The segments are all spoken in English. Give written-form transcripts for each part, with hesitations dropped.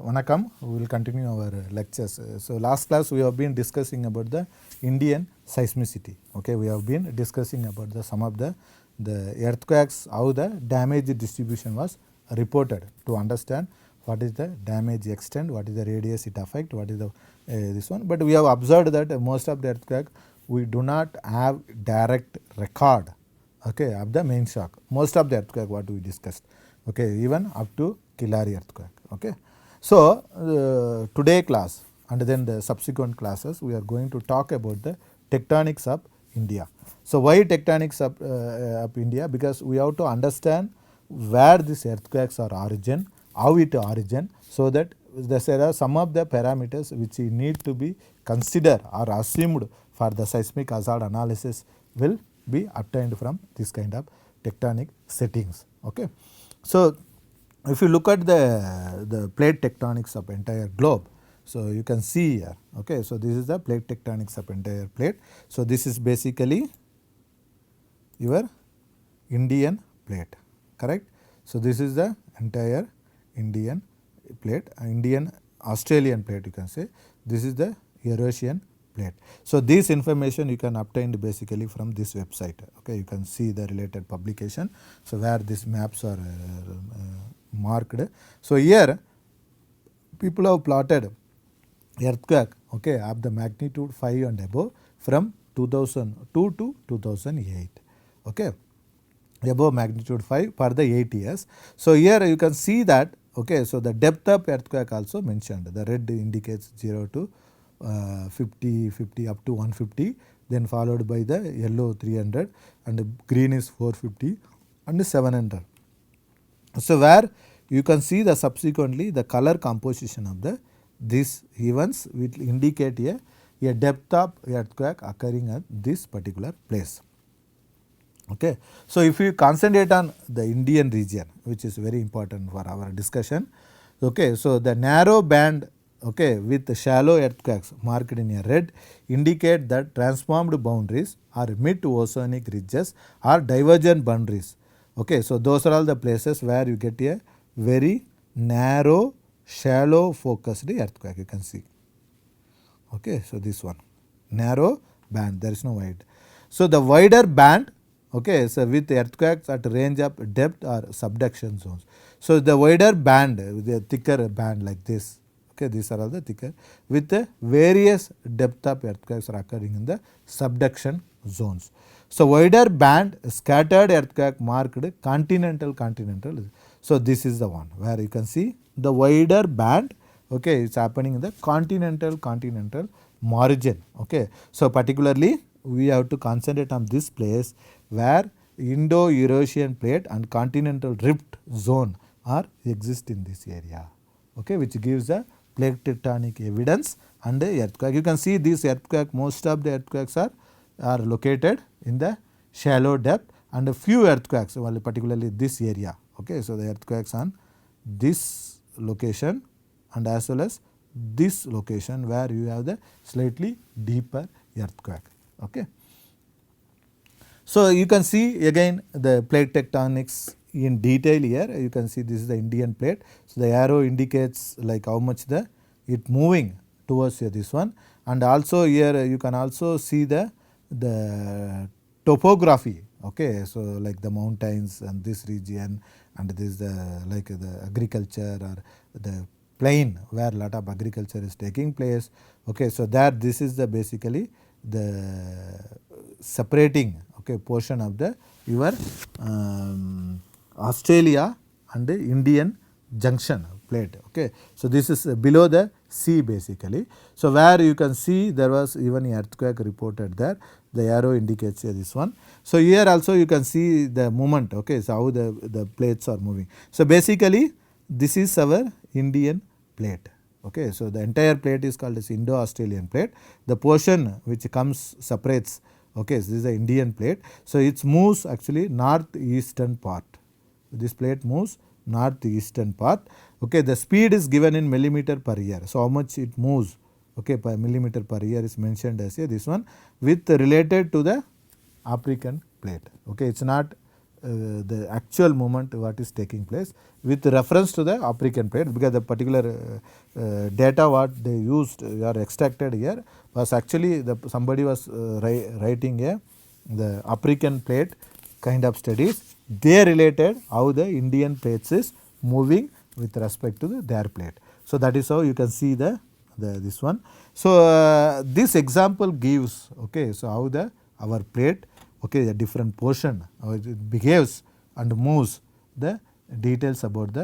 Vanakkam, we will continue our lectures. So last class we have been discussing about the Indian seismicity. Okay, we have been discussing about some of the earthquakes, how the damage distribution was reported to understand what is the damage extent, what is the radius it affect, what is the this one. But we have observed that most of the earthquake we do not have direct record, okay, of the main shock. Most of the earthquake what we discussed, okay, even up to Kilari earthquake. Okay. So, today class and then the subsequent classes we are going to talk about the tectonics of India. So, why tectonics of India? Because we have to understand where these earthquakes are origin, how it origin, so that there are some of the parameters which need to be considered or assumed for the seismic hazard analysis will be obtained from this kind of tectonic settings. Okay. So, if you look at the plate tectonics of entire globe, so you can see here, okay, so this is the plate tectonics of entire plate. So, this is basically your Indian plate, correct. So, this is the entire Indian plate, Indian Australian plate you can say, this is the Eurasian plate. So, this information you can obtain basically from this website, okay, you can see the related publication. So, where these maps are marked. So, here people have plotted earthquake, okay, of the magnitude 5 and above from 2002 to 2008, okay, above magnitude 5 for the 8 years. So, here you can see that, okay, so the depth of earthquake also mentioned, the red indicates 0 to 50, 50 up to 150, then followed by the yellow 300 and the green is 450 and 700. So, where you can see the subsequently the color composition of these events will indicate a depth of earthquake occurring at this particular place. Okay. So, if you concentrate on the Indian region, which is very important for our discussion, okay, so the narrow band, okay, with shallow earthquakes marked in a red indicate that transformed boundaries or mid-oceanic ridges or divergent boundaries. Okay, so those are all the places where you get a very narrow, shallow focused earthquake you can see. Okay, so this one, narrow band, there is no wide. So, the wider band, okay, so with earthquakes at range of depth or subduction zones. So, the wider band, the thicker band like this, okay, these are all the thicker with the various depth of earthquakes are occurring in the subduction zones. So, wider band scattered earthquake marked continental. So, this is the one where you can see the wider band, okay, it's happening in the continental margin. Okay. So, particularly we have to concentrate on this place where Indo-Eurasian plate and continental rift zone are exist in this area, okay, which gives a plate tectonic evidence and the earthquake. You can see this earthquake, most of the earthquakes are located in the shallow depth and a few earthquakes, well, particularly this area. Okay. So, the earthquakes on this location and as well as this location where you have the slightly deeper earthquake. Okay. So, you can see again the plate tectonics in detail here. You can see this is the Indian plate. So, the arrow indicates like how much it moving towards this one, and also here you can also see the topography. Okay. So, like the mountains and this region and this like the agriculture or the plain where lot of agriculture is taking place. Okay. So, that this is the basically the separating, okay, portion of the your Australia and the Indian junction plate. Okay. So, this is below the sea basically. So, where you can see there was even an earthquake reported there, the arrow indicates this one. So, here also you can see the movement, okay, so how the plates are moving. So, basically this is our Indian plate. Okay. So, the entire plate is called as Indo-Australian plate. The portion which comes separates, okay, so this is the Indian plate. So, it moves actually northeastern part. This plate moves northeastern part. Okay. The speed is given in millimeter per year. So, how much it moves, okay, per millimeter per year is mentioned as this one with related to the African plate. Okay. It is not the actual movement what is taking place with reference to the African plate, because the particular data what they used or extracted here was actually somebody was writing the African plate kind of studies. They related how the Indian plates is moving with respect to their plate. So that is how you can see this one. So this example gives, okay, so how our plate, okay, a different portion, how it behaves and moves, the details about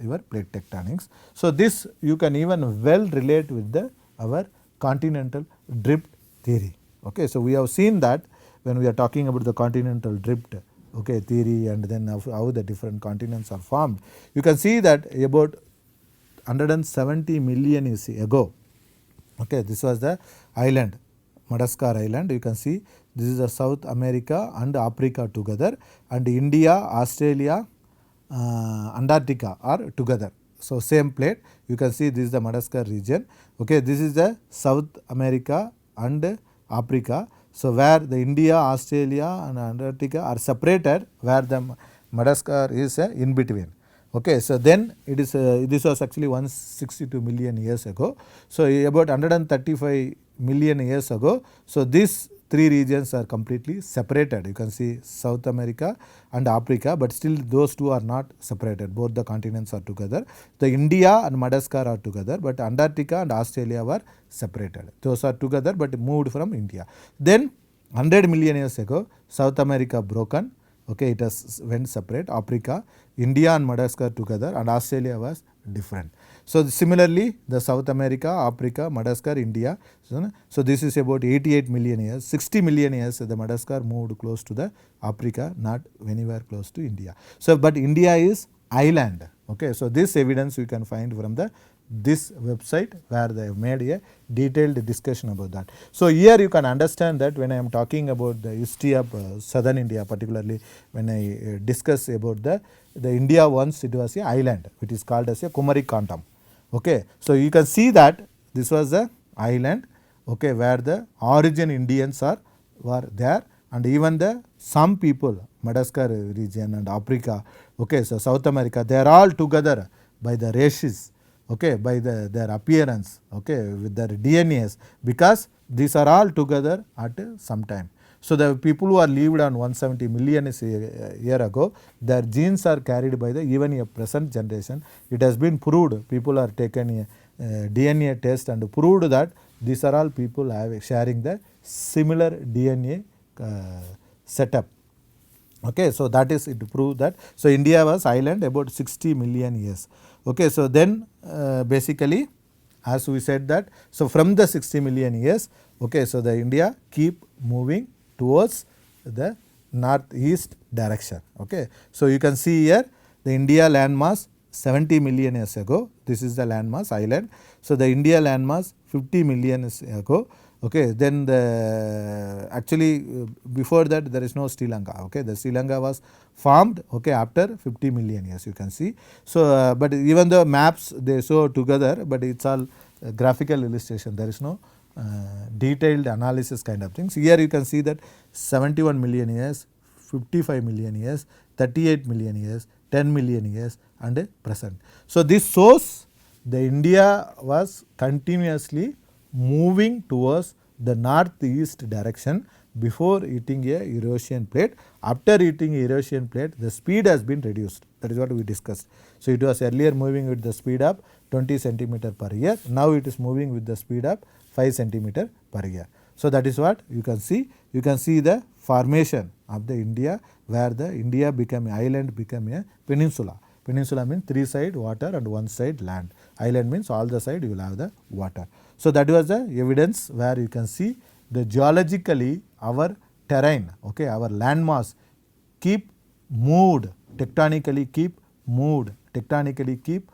your plate tectonics. So this you can even well relate with our continental drift theory. Okay, so we have seen that when we are talking about the continental drift, okay, theory, and then how the different continents are formed, you can see that about 170 million years ago, okay, this was the island, Madagascar island. You can see this is the South America and Africa together, and India, Australia, Antarctica are together. So same plate, you can see this is the Madagascar region. Okay, this is the South America and Africa. So where the India, Australia and Antarctica are separated, where the Madagascar is in between. Okay, so then it is this was actually 162 million years ago. So about 135 million years ago, so these three regions are completely separated. You can see South America and Africa, but still those two are not separated. Both the continents are together. The India and Madagascar are together, but Antarctica and Australia were separated. Those are together but moved from India. Then 100 million years ago, South America broken. Okay, it has went separate. Africa, India and Madagascar together, and Australia was different. So similarly, the South America, Africa, Madagascar, India. So this is about 88 million years. 60 million years the Madagascar moved close to the Africa, not anywhere close to India. So but India is island. Okay, so this evidence you can find from this website where they have made a detailed discussion about that. So here you can understand that when I am talking about the history of southern India, particularly when I discuss about the India, once it was a island which is called as a Kumari Kantam. Okay, so you can see that this was a island, okay, where the origin Indians were there, and even some people, Madagascar region and Africa, okay, so South America, they are all together by the races, okay, by their appearance, okay, with their DNAs, because these are all together at some time. So the people who are lived on 170 million year ago, their genes are carried by even a present generation. It has been proved, people are taken a DNA test and proved that these are all people sharing the similar DNA setup. Okay, so that is it proved that. So India was island about 60 million years. Okay, so then basically as we said that, so from the 60 million years, okay, so the India keep moving towards the northeast direction. Okay, so you can see here the India landmass 70 million years ago, this is the landmass island. So the India landmass 50 million years ago. Okay, then actually before that there is no Sri Lanka. Okay, the Sri Lanka was formed, okay, after 50 million years, you can see. So but even the maps they show together, but it's all graphical illustration, there is no detailed analysis kind of things. Here you can see that 71 million years, 55 million years, 38 million years, 10 million years and present. So this shows the India was continuously moving towards the northeast direction before hitting a Eurasian plate. After hitting a Eurasian plate, the speed has been reduced. That is what we discussed. So it was earlier moving with the speed of 20 centimeter per year. Now it is moving with the speed of 5 centimeter per year. So that is what you can see. You can see the formation of the India, where the India became an island, became a peninsula. Peninsula means 3 side water and 1 side land. Island means all the side you will have the water. So that was the evidence where you can see the geologically our terrain, okay, our landmass keep moved, tectonically keep moved, tectonically keep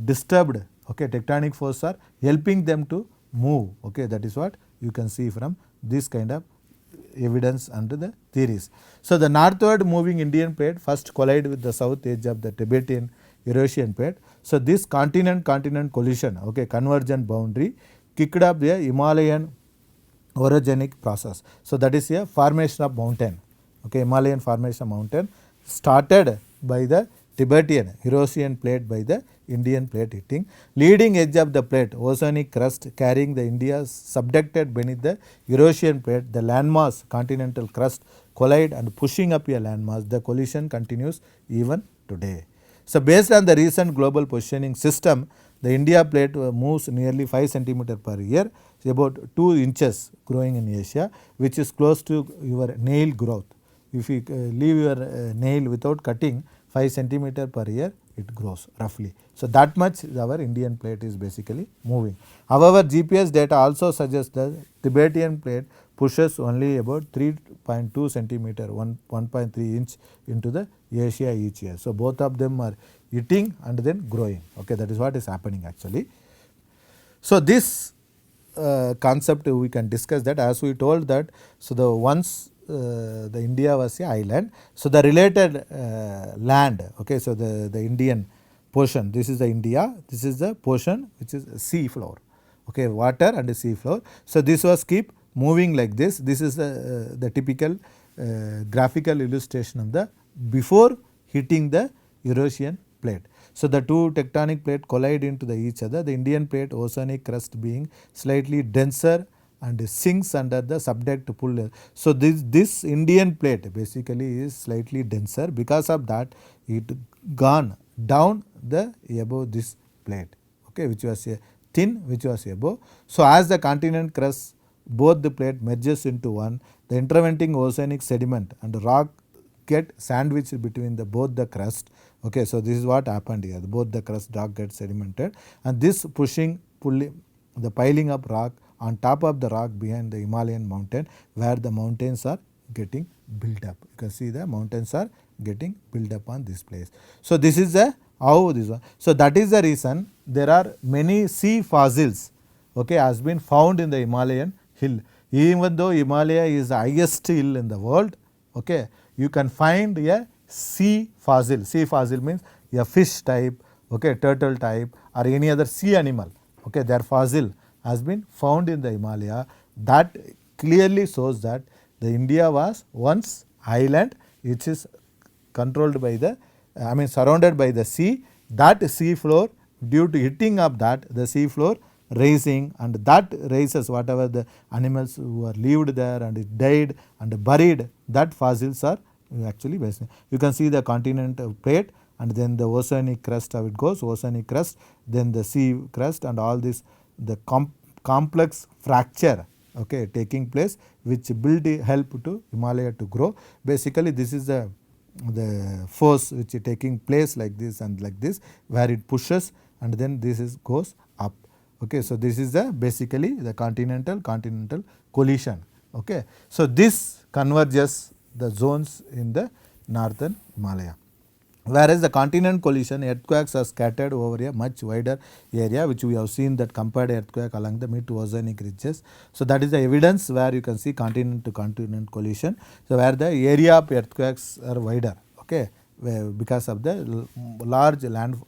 disturbed. Okay, tectonic forces are helping them to move. Okay, that is what you can see from this kind of evidence under the theories. So the northward moving Indian plate first collide with the south edge of the Tibetan Eurasian plate. So this continent-continent collision, okay, convergent boundary kicked up the Himalayan orogenic process. So that is a formation of mountain. Okay, Himalayan formation mountain started by the Tibetan Eurasian plate by the Indian plate hitting. Leading edge of the plate, oceanic crust carrying the India subducted beneath the Eurasian plate, the landmass continental crust collide and pushing up a landmass. The collision continues even today. So, based on the recent global positioning system, the India plate moves nearly 5 centimeter per year, about 2 inches growing in Asia, which is close to your nail growth. If you leave your nail without cutting, 5 centimeter per year it grows roughly. So, that much our Indian plate is basically moving. However, GPS data also suggests that Tibetan plate pushes only about 3.2 centimeter, 1.3 inch into the Asia each year. So, both of them are eating and then growing. Okay, that is what is happening actually. So, this concept we can discuss that, as we told that, so the once the India was a island, so the related land, okay, so the Indian portion, this is the India, this is the portion which is sea floor, okay, water and sea floor. So, this was keep moving like this. This is the typical graphical illustration of the before hitting the Eurasian plate. So, the two tectonic plate collide into each other, the Indian plate oceanic crust being slightly denser and sinks under the subduct pull. So, this Indian plate basically is slightly denser, because of that it gone down the above this plate, okay, which was a thin, which was above. So, as the continent crust both the plate merges into one, the intervening oceanic sediment and rock get sandwiched between the both the crust. Okay, so this is what happened here, both the crust rock get sedimented, and this pushing pulling the piling up rock on top of the rock behind the Himalayan mountain, where the mountains are getting built up. You can see the mountains are getting built up on this place. So, this is the how this one. So, that is the reason there are many sea fossils, okay, has been found in the Himalayan hill. Even though Himalaya is the highest hill in the world, okay, you can find a sea fossil. Sea fossil means a fish type, okay, turtle type, or any other sea animal, okay, their fossil has been found in the Himalaya. That clearly shows that the India was once island which is controlled by the, surrounded by the sea. That sea floor, due to hitting of that, the sea floor rising, and that raises whatever the animals who are lived there and it died and buried, that fossils are actually based. You can see the continent plate and then the oceanic crust, how it goes, oceanic crust, then the sea crust, and all this the complex fracture, okay, taking place, which build help to Himalaya to grow. Basically, this is the force which is taking place like this and like this, where it pushes and then this is goes up. Okay, so this is the basically the continental collision. Okay, so this converges the zones in the northern Himalaya. Whereas the continent collision, earthquakes are scattered over a much wider area, which we have seen that compared earthquake along the mid-oceanic ridges. So, that is the evidence where you can see continent to continent collision. So, where the area of earthquakes are wider, okay, because of the large land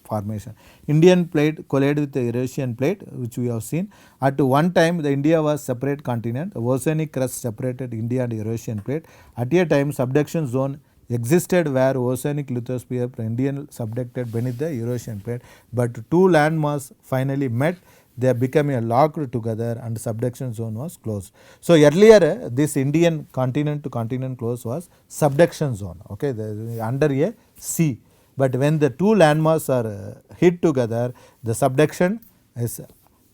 formation. Indian plate collided with the Eurasian plate, which we have seen. At one time, the India was separate continent. The oceanic crust separated India and Eurasian plate. At a time, subduction zone existed where oceanic lithosphere Indian subducted beneath the Eurasian plate, but two landmass finally met. They became a locked together and subduction zone was closed. So, earlier this Indian continent to continent close was subduction zone, okay, under a sea. But when the two landmass are hit together, the subduction is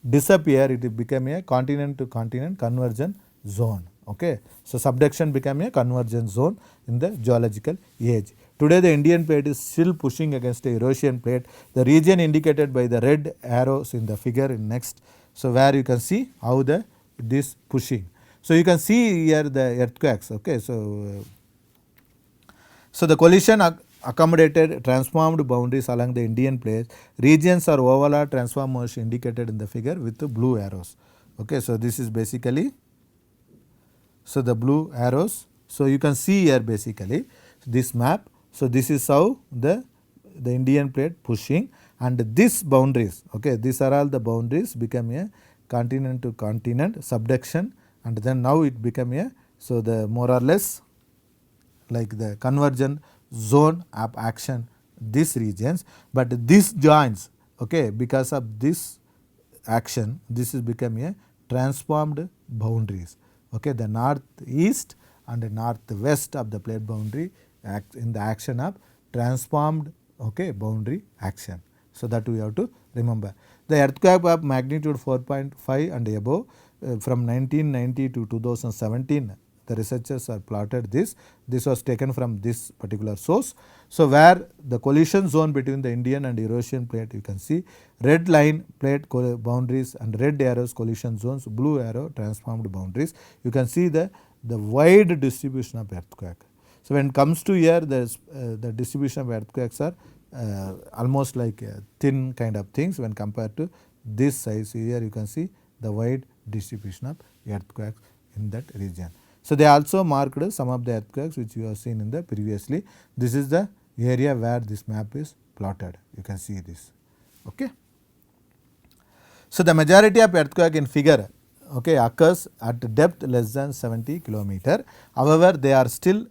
disappear, it became a continent to continent convergence zone. Okay. So, subduction became a convergence zone in the geological age. Today, the Indian plate is still pushing against the Eurasian plate. The region indicated by the red arrows in the figure in next. So, where you can see how this pushing. So, you can see here the earthquakes. Okay. So the collision accommodated transformed boundaries along the Indian plate. Regions are overall transformation indicated in the figure with the blue arrows. Okay. So, this is basically, so the blue arrows. So, you can see here basically this map. So, this is how the Indian plate pushing, and this boundaries, okay, these are all the boundaries become a continent to continent subduction, and then now it become a, so the more or less like the convergent zone of action these regions, but this joins, okay, because of this action this is become a transformed boundaries, okay, the northeast and the northwest of the plate boundary act in the action of transformed, okay, boundary action. So that we have to remember. The earthquake of magnitude 4.5 and above from 1990 to 2017, the researchers are plotted this. This was taken from this particular source. So where the collision zone between the Indian and Eurasian plate, you can see red line plate boundaries and red arrows collision zones, blue arrow transformed boundaries. You can see the wide distribution of earthquake. So when it comes to here, the distribution of earthquakes are almost like thin kind of things when compared to this size. Here you can see the wide distribution of earthquakes in that region. So they also marked some of the earthquakes which you have seen in the previously. This is the area where this map is plotted. You can see this. Okay. So the majority of earthquake in figure, okay, occurs at depth less than 70 kilometer. However, they are still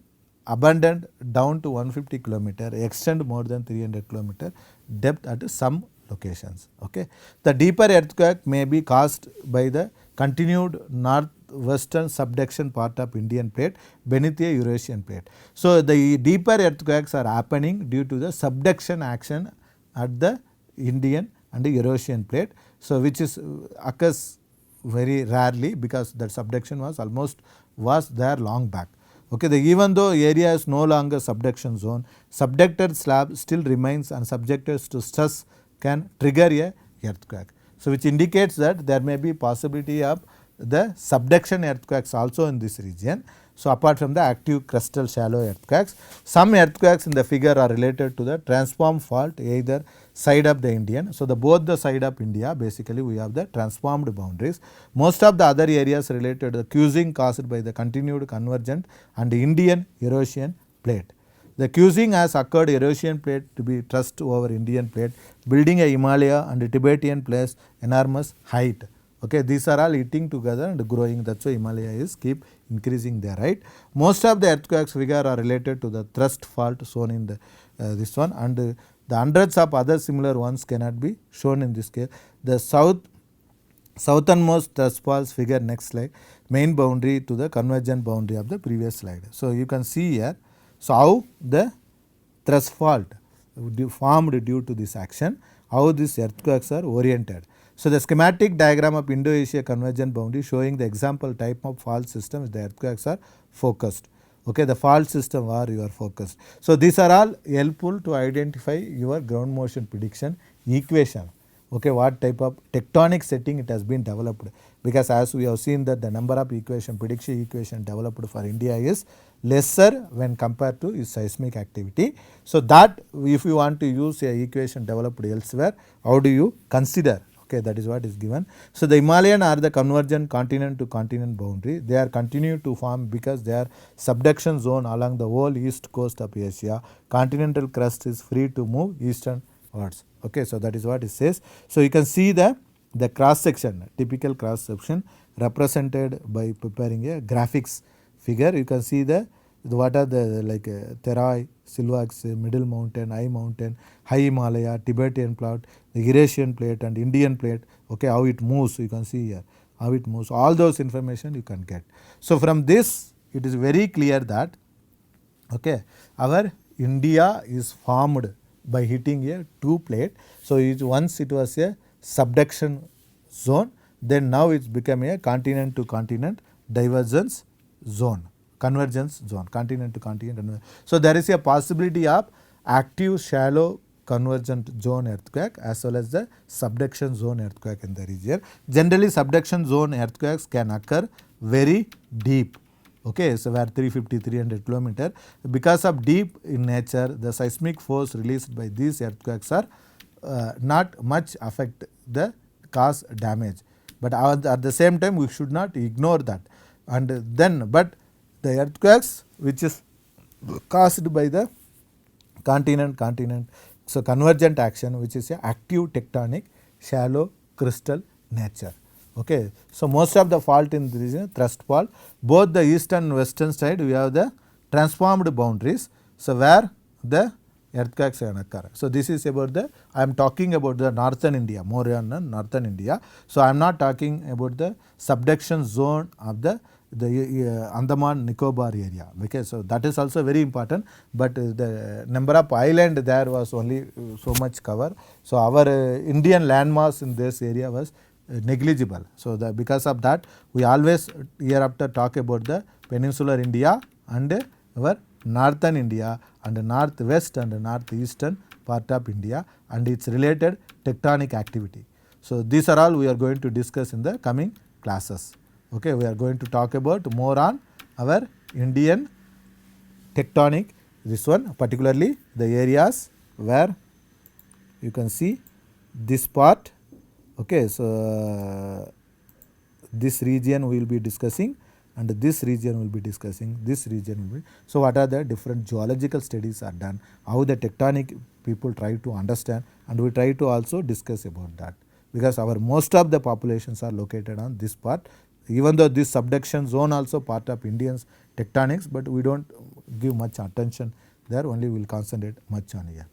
abundant down to 150 kilometer, extend more than 300 kilometer depth at some locations. Okay. The deeper earthquake may be caused by the continued northwestern subduction part of Indian plate beneath the Eurasian plate. So the deeper earthquakes are happening due to the subduction action at the Indian and the Eurasian plate. So which is occurs very rarely because that subduction was there long back. Okay, even though area is no longer subduction zone, subducted slab still remains and subjected to stress can trigger a earthquake. So which indicates that there may be possibility of the subduction earthquakes also in this region. So apart from the active crustal shallow earthquakes, some earthquakes in the figure are related to the transform fault either side of the Indian. So the both the side of India basically we have the transformed boundaries. Most of the other areas related to the cruising caused by the continued convergent and Indian Eurasian plate. The cruising has occurred Eurasian plate to be thrust over Indian plate, building a Himalaya and the Tibetan place enormous height. Okay, these are all eating together and growing. That's why Himalaya is keep increasing there, right. Most of the earthquakes figure are related to the thrust fault shown in the this one, and the hundreds of other similar ones cannot be shown in this case. The southernmost thrust faults figure next slide, main boundary to the convergent boundary of the previous slide. So you can see here, so how the thrust fault formed due to this action, how these earthquakes are oriented. So the schematic diagram of Indo-Asia convergent boundary showing the example type of fault systems, the earthquakes are focused. Okay, the fault system are you are focused. So these are all helpful to identify your ground motion prediction equation. Okay, what type of tectonic setting it has been developed, because as we have seen that the number of prediction equation developed for India is lesser when compared to its seismic activity. So that if you want to use a equation developed elsewhere, how do you consider? Okay, that is what is given. So the Himalayan are the convergent continent to continent boundary. They are continue to form because they are subduction zone along the whole east coast of Asia. Continental crust is free to move easternwards. Okay, so that is what it says. So you can see the cross section, typical cross section represented by preparing a graphics figure. You can see what are the like Terai, Silvax, middle mountain, high mountain, high Himalaya, Tibetan plate, the Eurasian plate and Indian plate. Okay, how it moves, you can see here how it moves. All those information you can get. So from this it is very clear that okay, our India is formed by hitting a two plate. So once it was a subduction zone, then now it's become a continent to continent divergence zone, convergence zone, continent to continent. So there is a possibility of active shallow convergent zone earthquake as well as the subduction zone earthquake in the region. Generally subduction zone earthquakes can occur very deep. Okay, so where 350-300 kilometer. Because of deep in nature, the seismic force released by these earthquakes are not much affect the cause damage. But at the same time, we should not ignore that. And then, but the earthquakes which is caused by the continent, so convergent action, which is a active tectonic shallow crystal nature. Okay, so most of the fault in the region thrust fault, both the eastern and western side we have the transformed boundaries, so where the earthquakes can occur. So this is about the, I am talking about the northern India, more on northern India. So I am not talking about the subduction zone of the Andaman Nicobar area. Okay, so that is also very important, but the number of island there was only so much cover. So our Indian landmass in this area was negligible. So because of that, we always hereafter talk about the peninsular India and our northern India and northwest and northeastern part of India and its related tectonic activity. So these are all we are going to discuss in the coming classes. Okay, we are going to talk about more on our Indian tectonic, this one particularly the areas where you can see this part. Okay, so this region we will be discussing and this region will be discussing, this region will be. So what are the different geological studies are done, how the tectonic people try to understand, and we try to also discuss about that, because our most of the populations are located on this part, even though this subduction zone also part of Indians tectonics, but we don't give much attention there, only we will concentrate much on here.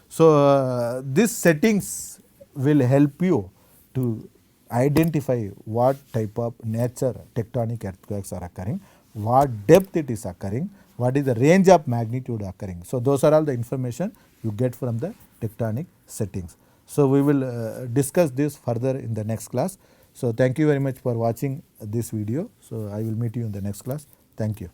So these settings will help you to identify what type of nature tectonic earthquakes are occurring, what depth it is occurring, what is the range of magnitude occurring. So those are all the information you get from the tectonic settings. So we will discuss this further in the next class. So thank you very much for watching this video. So I will meet you in the next class. Thank you.